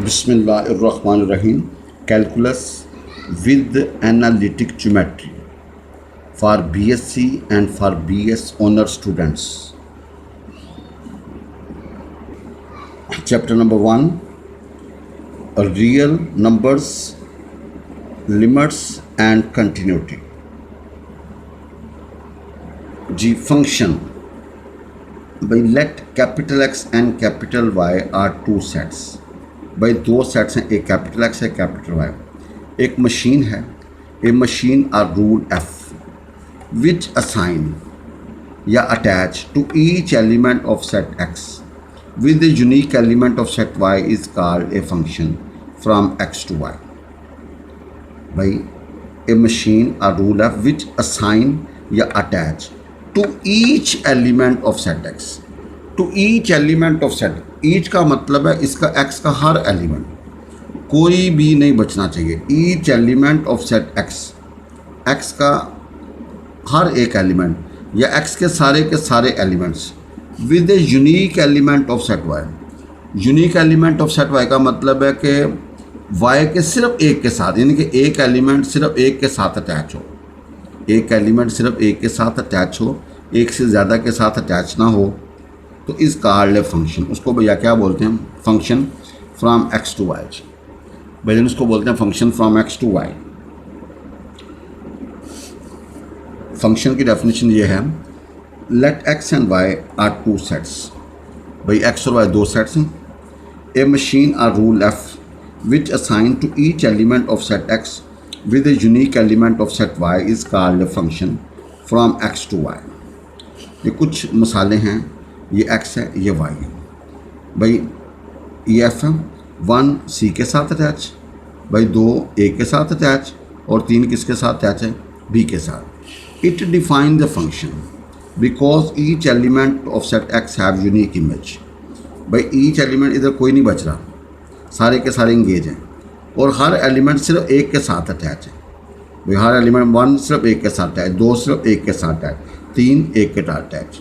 Bismillahirrahmanirrahim. Calculus with analytic geometry for BSc and for BS honor students. Chapter number 1, real numbers, limits and continuity. G function. By let capital X and capital Y are two sets. भाई दो sets हैं, एक capital X है capital Y. एक machine है, a machine or rule F which assign या attach to each element of set X with the unique element of set Y is called a function from X to Y. भाई a machine or rule F which assign या attach to each element of set X. To each element of set, each का मतलब है इसका x का हर element, कोई भी नहीं बचना चाहिए. Each element of set X, X का हर एक एलिमेंट या एक्स के सारे elements with a unique element of set Y. Unique element of set Y का मतलब है कि वाई के सिर्फ एक के साथ, यानी कि एक एलिमेंट सिर्फ एक के साथ अटैच हो, एक एलिमेंट सिर्फ एक के साथ अटैच हो, एक से ज़्यादा के साथ अटैच ना हो, तो इस कॉल्ड ए फंक्शन. उसको भैया क्या बोलते हैं? Function from X to Y. भैया उसको बोलते हैं function from X to Y. Function की डेफिनेशन ये है, let X and Y are two sets. भाई एक्स और वाई दो सेट्स हैं. A machine or rule F which assign to each element of set X with a unique element of set Y is called a function from X to Y. ये कुछ मिसालें हैं, ये x है, ये y है. भाई ये f है, 1 c के साथ अटैच, भाई 2 a के साथ अटैच और 3 किसके साथ अटैच है? b के साथ. It define the function because each element of set x have unique image. भाई ईच एलिमेंट, इधर कोई नहीं बच रहा, सारे के सारे इंगेज हैं और हर एलिमेंट सिर्फ एक के साथ अटैच है. भाई हर एलिमेंट 1 सिर्फ एक के साथ अटैच, 2 सिर्फ एक के साथ अटैच, 3 एक के साथ अटैच.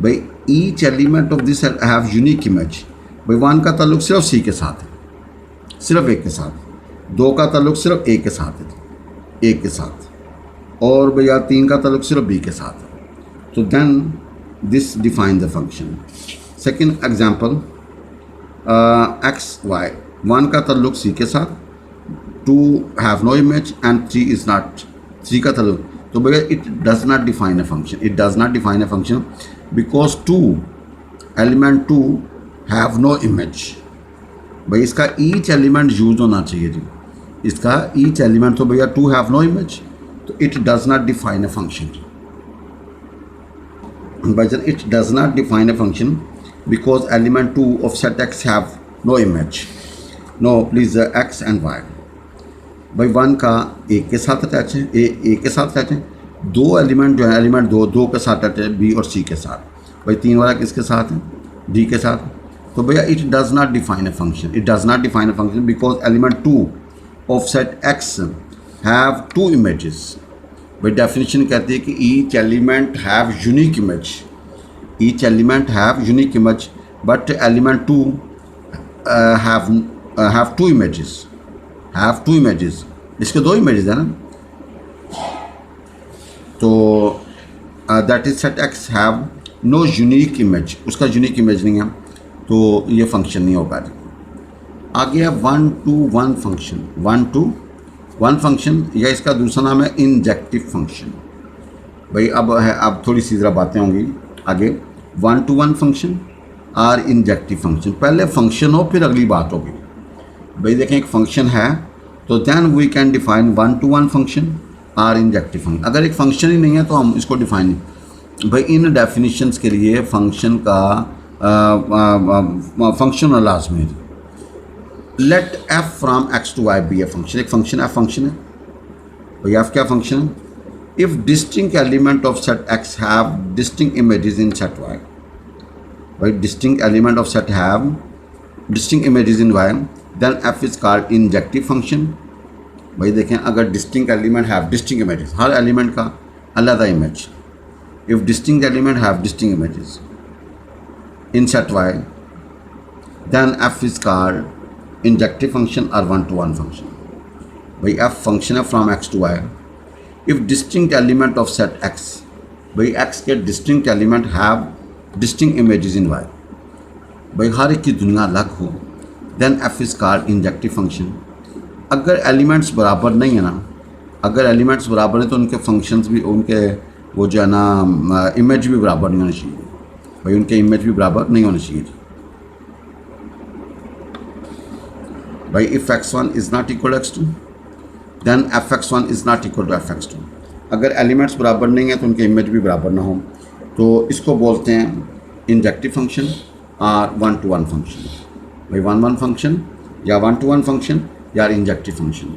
भाई each element of this have unique image. भाई 1 का ताल्लुक सिर्फ सी के साथ है, सिर्फ एक के साथ. 2 का ताल्लुक सिर्फ ए के साथ है, एक के साथ. और भैया 3 का ताल्लुक सिर्फ बी के साथ है. तो then this define the function. Second example, X Y, 1 का ताल्लुक सी के साथ, 2 have no image and 3 is not, 3 का ताल्लुक. तो भैया it does not define a function. It does not define a function because 2 element 2 have no image. भाई इसका ईच एलिमेंट यूज होना चाहिए जी, इसका ईच एलिमेंट. तो भैया 2 हैव नो इमेज, तो it does not define a function. भाई it does not define a function because element 2 of set X have no image. No please X and Y. भाई 1 का एक के साथ अटैच है, ए के साथ अटैच है. 2 एलिमेंट जो है, एलिमेंट 2 के साथ अटैच है, बी और सी के साथ. भाई 3 वाला किसके साथ है? डी के साथ. तो भैया it does not define a function. It does not define a function because element 2 of set X have 2 images. भाई डेफिनेशन कहती है कि each element have unique image. Each element have unique image but element 2 have 2 images. Have 2 images, इसके 2 images है ना. तो that is set X have no unique image, उसका unique image नहीं है, तो ये फंक्शन नहीं होगा. आगे है 1 to 1 फंक्शन. 1 to 1 फंक्शन या इसका दूसरा नाम है इंजेक्टिव फंक्शन. भाई अब थोड़ी सी ज़रा बातें होंगी आगे. 1 to 1 फंक्शन और इंजेक्टिव फंक्शन. पहले फंक्शन हो फिर अगली बात होगी. भाई देखें, एक फंक्शन है तो then we can define 1 to 1 function और इंजेक्टिव फंक्शन. अगर एक फंक्शन ही नहीं है तो हम इसको डिफाइन नहीं. भाई इन डेफिनेशंस के लिए फंक्शन का फंक्शन लाजमी है. Let F from X to Y be a function. एक फंक्शन एफ फंक्शन है. भाई एफ क्या फंक्शन है? If distinct element of set X have distinct images in set Y. भाई distinct element of set have distinct images in Y, then F is called injective function. भाई देखें, अगर distinct element have distinct images, हर element का अलग image. If distinct element have distinct images in set y, then f is called injective function और one to one function. भाई F function है from X to Y. If distinct element of set X, भाई X के distinct element have distinct images in Y, भाई हर एक की दुनिया अलग हो, then F is called injective function. अगर एलिमेंट्स बराबर नहीं है ना, अगर एलिमेंट्स बराबर है तो उनके फंक्शंस भी, उनके वो जो है ना इमेज भी बराबर नहीं होनी चाहिए। भाई उनके इमेज भी बराबर नहीं होनी चाहिए। भाई if x1 is not equal to x2 then fx1 is not equal to fx2। अगर एलिमेंट्स बराबर नहीं है तो उनके इमेज भी बराबर ना हो, तो इसको बोलते हैं इंजेक्टिव फंक्शन और वन टू वन फंक्शन। भाई वन वन फंक्शन या वन टू वन फंक्शन या इंजेक्टिव फंक्शन।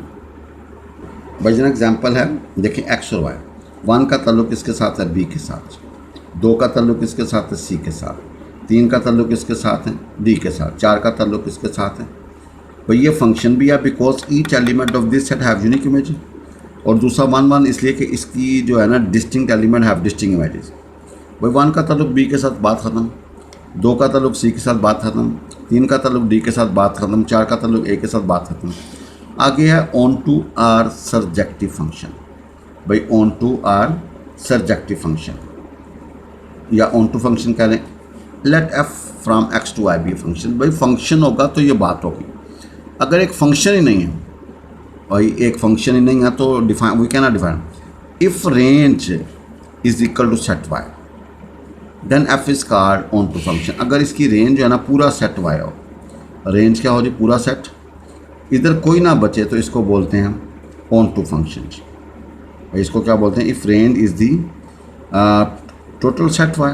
भाई जन एग्जाम्पल है, देखिए एक्स और वाई, वन का ताल्लुक इसके साथ है बी के साथ, दो का ताल्लुक इसके साथ है सी के साथ, तीन का ताल्लुक इसके साथ है डी के साथ, चार का ताल्लुक इसके साथ है। भाई ये फंक्शन भी है because each element of this set have unique image. और दूसरा वन वन इसलिए कि इसकी जो है ना distinct element have distinct images. भाई वन का ताल्लुक बी के साथ बात ख़त्म, दो का ताल्लुक सी के साथ बात ख़त्म, तीन का ताल्लुक डी के साथ बात ख़त्म, चार का ताल्लुक ए के साथ बात ख़त्म। आगे है onto or surjective function. भाई onto or surjective function या ऑन टू फंक्शन कह लें। Let F from X to Y be function. भाई फंक्शन होगा तो ये बात होगी। अगर एक फंक्शन ही नहीं है, भाई एक फंक्शन ही नहीं है तो define, we can not define. If range is equal to set Y then F is called onto function. अगर इसकी रेंज जो है ना पूरा सेट वाई हो, रेंज क्या हो जी, पूरा सेट, इधर कोई ना बचे तो इसको बोलते हैं ऑन टू फंक्शन। इसको क्या बोलते हैं, if range is the total set Y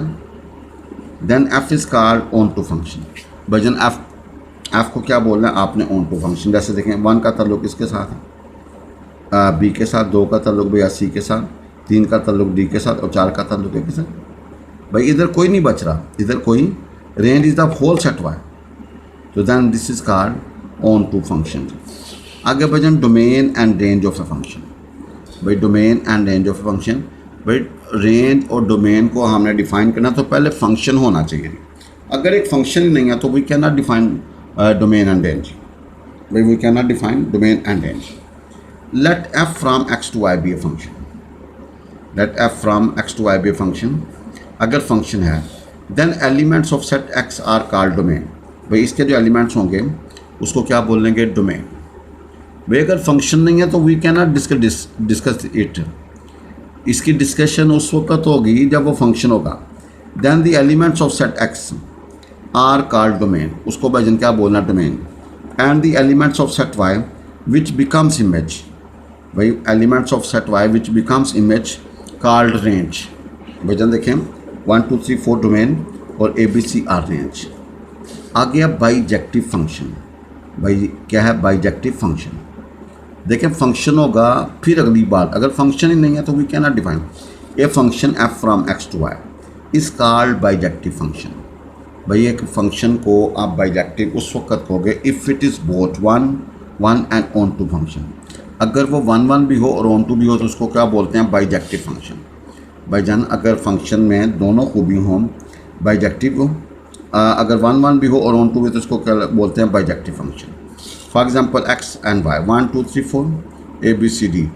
then F is called onto function. भजन एफ को क्या बोलना है आपने, ऑन टू फंक्शन। जैसे देखें वन का ताल्लुक इसके साथ है बी के साथ, दो का ताल्लुक भैया सी के साथ, तीन का ताल्लुक डी के साथ और चार का ताल्लुक ए के साथ। भाई इधर कोई नहीं बच रहा, इधर कोई, range is the whole set Y, तो then this is called onto function. आगे भजन domain and range of a function. भाई domain and range of a function. भाई रेंज और डोमेन को हमने डिफाइन करना तो पहले फंक्शन होना चाहिए। अगर एक फंक्शन ही नहीं है तो we can not define domain and range. We cannot define domain and range. Let f from x to y be a function. Let f from x to y be a function. अगर function है then elements of set x are called domain. भाई इसके जो elements होंगे उसको क्या बोलेंगे, domain. भाई अगर फंक्शन नहीं है तो we can not discuss it. इसकी डिस्कशन उस वक्त होगी जब वो फंक्शन होगा। then the elements of set x are called domain, उसको भाईजन क्या बोलना, domain. And the elements of set Y which becomes image. भाई elements of set Y which becomes image called range. भाईजन देखें 1 2 3 4 डोमेन और A B C are range. आ गया बाइजेक्टिव फंक्शन। भाई क्या है बाइजेक्टिव फंक्शन, देखें फंक्शन होगा फिर अगली बात, अगर फंक्शन ही नहीं है तो we can not define. A function F from X to Y is called bijective function. भाई एक फंक्शन को आप बाइजेक्टिव उस वक्त कहोगे if it is both one one and onto function. अगर वो वन वन भी हो और ऑन टू भी हो तो उसको क्या बोलते हैं, बाइजेक्टिव फंक्शन। भाईजान अगर फंक्शन में दोनों खूबी हों, बाइजेक्टिव हो, अगर वन वन भी हो और ऑन टू भी तो उसको क्या बोलते हैं, bijective function. For example X and Y 1 2 3 4 A B C D.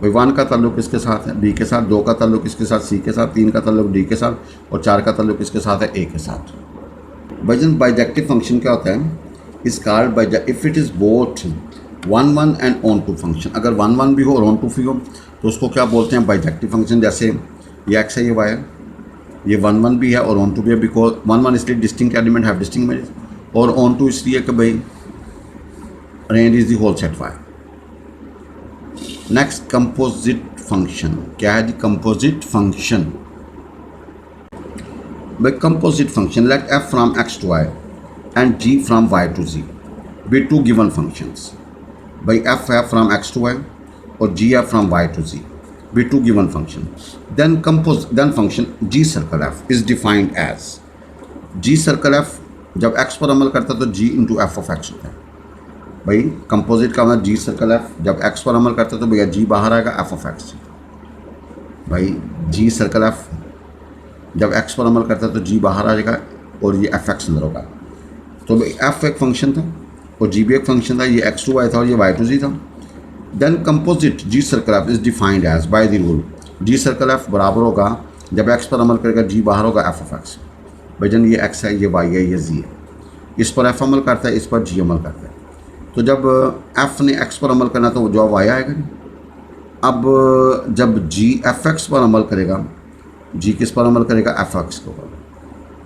भाई वन का ताल्लुक इसके साथ है बी के साथ, दो का ताल्लुक इसके साथ सी के साथ, तीन का ताल्लुक डी के साथ और चार का ताल्लुक इसके साथ है ए के साथ। भाईजान बाइजेक्टिव फंक्शन क्या होता है, is called bi if it is both one one and onto function. अगर वन वन भी हो और ऑन टू भी हो तो उसको क्या बोलते हैं, बाइजेक्टिव फंक्शन। जैसे ये एक्स है, ये वाई है, ये वन वन भी है और ऑन टू भी है बिकॉज वन वन इसलिए distinct element have distinct images, और ऑन टू इसलिए कि भाई range is the whole set Y. Next composite function. क्या है जी, कंपोजिट फंक्शन। भाई composite function let F from X to Y and G from Y to Z be two given functions. भाई F है from X to Y और G है from Y to Z be two given function. Then function G circle F is defined as, G circle F जब X पर अमल करता है तो G into F of X होता है। भाई कंपोजिट का मतलब जी सर्कल एफ, जब एक्स पर अमल करते तो भैया जी बाहर आएगा एफ ऑफ एक्स। भाई जी सर्कल एफ जब एक्स पर अमल करता है तो जी बाहर आ जाएगा और ये एफ एक्स अंदर होगा। तो भाई एफ एक फंक्शन था और जी भी एक फंक्शन था, ये एक्स टू वाई था और ये वाई टू जी था। Then composite G circle F is defined as by the rule G circle F बराबर होगा जब एक्स पर अमल करेगा जी बाहर होगा एफ ऑफ एक्स। भाई जन ये एक्स है, ये वाई है, ये जी है, इस पर एफ अमल करता है, इस पर जी अमल करता है। तो जब एफ ने एक्स पर अमल करना तो जवाब वाई आएगा जी। अब जब जी एफ एक्स पर अमल करेगा, जी किस पर अमल करेगा, एफ एक्स के ऊपर,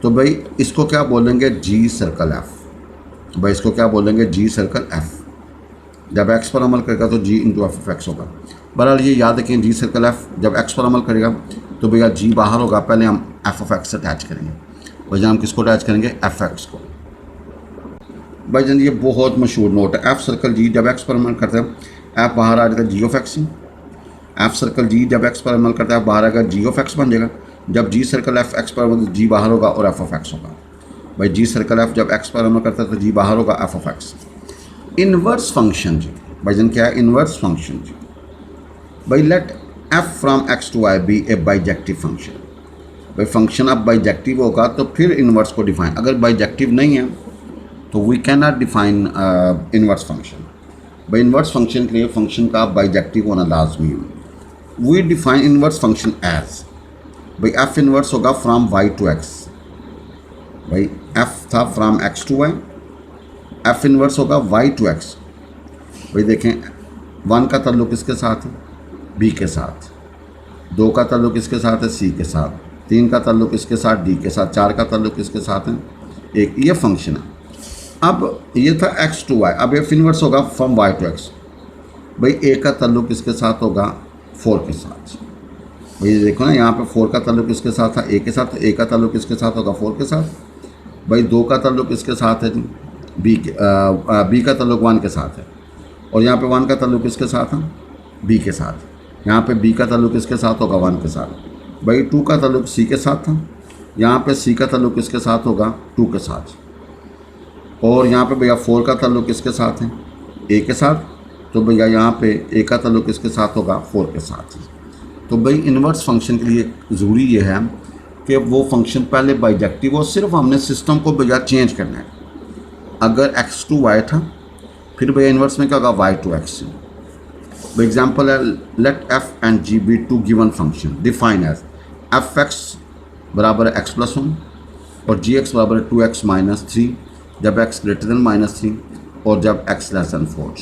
तो भाई इसको क्या बोलेंगे, जी सर्कल एफ। भाई इसको क्या बोलेंगे, जी सर्कल एफ। जब एक्स पर अमल करेगा तो G into F of X होगा। बहरहाल ये याद रखें, जी सर्कल एफ जब एक्स पर अमल करेगा तो भैया जी बाहर होगा, पहले हम एफ ऑफ एक्स अटैच करेंगे। भाई हम किसको अटैच करेंगे, एफ एक्स को। भाई जान ये बहुत मशहूर नोट है, एफ सर्कल जी जब एक्स पर अमल करता है एफ बाहर आ जाता है जी ऑफ एक्स। एफ सर्कल जी जब एक्स पर अमल करता है बाहर आएगा जी ऑफ एक्स बन जाएगा। जब जी सर्कल एफ एक्स पर जी बाहर होगा और एफ ऑफ एक्स होगा। भाई जी सर्कल एफ जब एक्स पर अमल करता है तो जी बाहर होगा, F of X. Inverse function G, भाई जन क्या है, इनवर्स फंक्शन जी। भाई let F from X to Y be a bijective function. भाई फंक्शन अब बाइजेक्टिव होगा तो फिर इनवर्स को डिफाइन, अगर बाइजेक्टिव नहीं है तो we can not define inverse function. भाई इनवर्स फंक्शन के लिए फंक्शन का बाइजेक्टिव होना लाजमी है। We define inverse function as, भाई एफ इनवर्स होगा फ्रॉम वाई टू एक्स। भाई एफ था from X to Y, F inverse होगा वाई टू एक्स। भाई देखें, वन का ताल्लुक किसके साथ है, बी के साथ। दो का ताल्लुक किसके साथ है, सी के साथ। तीन का ताल्लुक किसके साथ, डी के साथ। चार का ताल्लुक किसके साथ है, एक। ये फंक्शन है। अब ये था एक्स टू वाई, अब एफ इनवर्स होगा फ्रॉम वाई टू एक्स। भाई ए का ताल्लुक किसके साथ होगा, फोर के साथ। भाई देखो ना, यहाँ पे फोर का ताल्लुक किसके साथ था, ए के साथ। ए का ताल्लुक किसके साथ होगा, फोर के साथ। भाई दो का ताल्लुक किसके साथ है जी, बी का ताल्लुक वन के साथ है। और यहाँ पे वन का ताल्लुक किसके साथ है, बी के साथ। यहाँ पे बी का ताल्लुक किसके साथ होगा, वन के साथ। भाई टू का ताल्लुक सी के साथ था, यहाँ पे सी का ताल्लुक किसके साथ होगा, टू के साथ। और यहाँ पे भैया फोर का ताल्लुक किसके साथ है, ए के साथ। तो भैया यहाँ पे ए का ताल्लुक किसके साथ होगा, फोर के साथ। तो भाई इन्वर्स फंक्शन के लिए ज़रूरी ये है कि वो फंक्शन पहले बाइजेक्टिव हो, सिर्फ हमने सिस्टम को भैया चेंज करना है। अगर एक्स टू वाई था, फिर भैया इन्वर्स में क्या होगा, वाई टू एक्स। एग्जाम्पल है, let F and G be two given function define as F X बराबर है एक्स प्लस वन और जी एक्स बराबर है टू एक्स माइनस थ्री जब X greater than minus three और जब एक्स लेस देन फोर।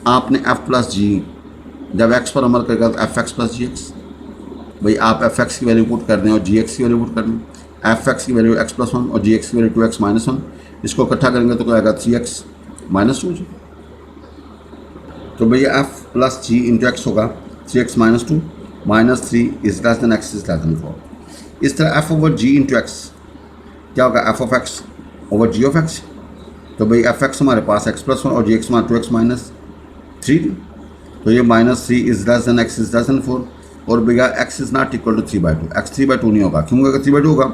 आपने एफ प्लस जी जब एक्स पर अमल करेगा तो F X plus G X. भाई आप एफ एक्स की वैल्यू पुट कर दें और जी एक्स की वैल्यू पुट कर दें। एफ एक्स की वैल्यू एक्स प्लस वन और जी एक्स की value two X minus one. इसको इकट्ठा करेंगे तो क्या आएगा, थ्री एक्स माइनस टू जी। तो भैया F plus G into X होगा three X minus two minus three is less than X is less than four. इस तरह F over G into X क्या होगा, F of X over G of X. तो भाई F x हमारे पास x plus one और G X हमारा two X minus three. तो ये minus three is less than X is less than four. और भैया X is not equal to three by two, X three by two नहीं होगा। क्यों, अगर थ्री बाई टू होगा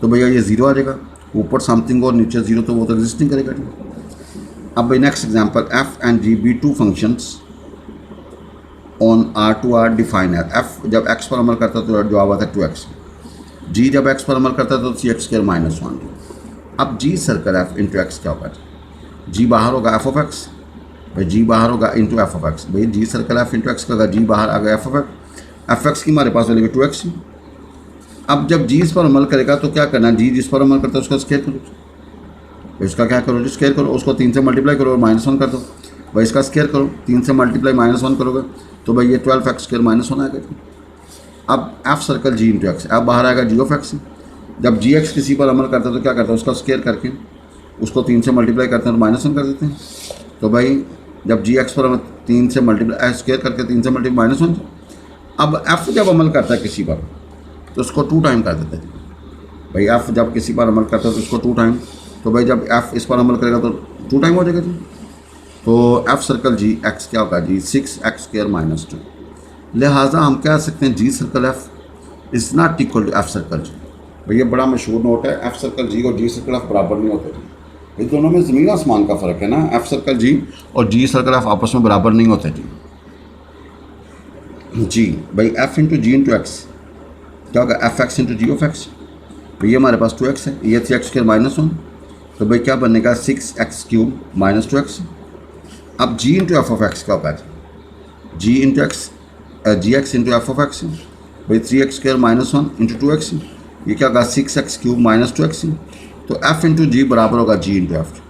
तो भैया ये जीरो आ जाएगा, ऊपर समथिंग और नीचे जीरो, तो वो तो एग्जिस्ट नहीं करेगा। अब भाई next example, F and G be two functions on R to R define है। एफ जब एक्स पर अमल करता है तो जवाब आता है टू एक्स। जी जब एक्स पर अमल करता है तो three X square minus one. अब जी सर्कल एफ इंटू एक्स क्या होगा, जी बाहर होगा एफ ऑफ एक्स। भाई जी बाहर होगा इंटू एफ ऑफ एक्स। भाई G circle F into x का होगा, जी बाहर आ गया F of x. F X की हमारे पास वैल्यू टू एक्स। अब जब जी इस पर अमल करेगा तो क्या करना, जी जिस पर अमल करता है उसका स्क्वायर करो। इसका क्या करो, जो स्क्वायर करो, उसको तीन से मल्टीप्लाई करो और माइनस वन कर दो। भाई इसका स्क्वायर करो, तीन से मल्टीप्लाई माइनस वन करोगे तो भाई ये 12 एक्स स्क्वायर माइनस वन आएगा। अब एफ सर्कल जी इंटू एक्स, अब बाहर आएगा जी ऑफ एक्स। जब जी एक्स किसी पर अमल करता है तो क्या करता है, उसका स्क्वायर करके उसको तीन से मल्टीप्लाई करते हैं और माइनस वन कर देते हैं। तो भाई जब जी एक्स पर तीन से मल्टीप्लाई स्क्वायर करके तीन से मल्टीप्लाई माइनस वन। अब एफ जब अमल करता है किसी पर तो उसको टू टाइम कर देते हैं। भाई एफ जब किसी पर अमल करता है तो उसको टू टाइम। तो भाई जब एफ इस पर अमल करेगा तो टू टाइम हो जाएगा जी। तो एफ सर्कल जी एक्स क्या होगा G, six X square minus two. लिहाजा हम कह सकते हैं G circle F is not equal to F circle G. भाई ये बड़ा मशहूर नोट है, एफ सर्कल जी और जी सर्कल एफ बराबर नहीं होते जी। ये दोनों में ज़मीन आसमान का फ़र्क है ना। एफ सर्कल जी और जी सर्कल एफ आपस में बराबर नहीं होते जी। जी भाई F into G into X क्या होगा, F X into G of X. तो ये हमारे पास टू एक्स है, ये three X square minus one तो भाई क्या बनेगा 6x³ माइनस 2x। अब g into F of X क्या होगा, g into X G X into F of X भाई 3x² माइनस 1 इंटू 2x, ये क्या होगा 6x³ माइनस 2x। तो f इंटू जी बराबर होगा g इंटू एफ।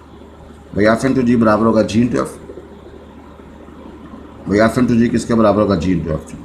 भाई f इंटू जी बराबर होगा g इंटू एफ। भाई f इंटू जी किसके बराबर होगा, g इंटू एफ।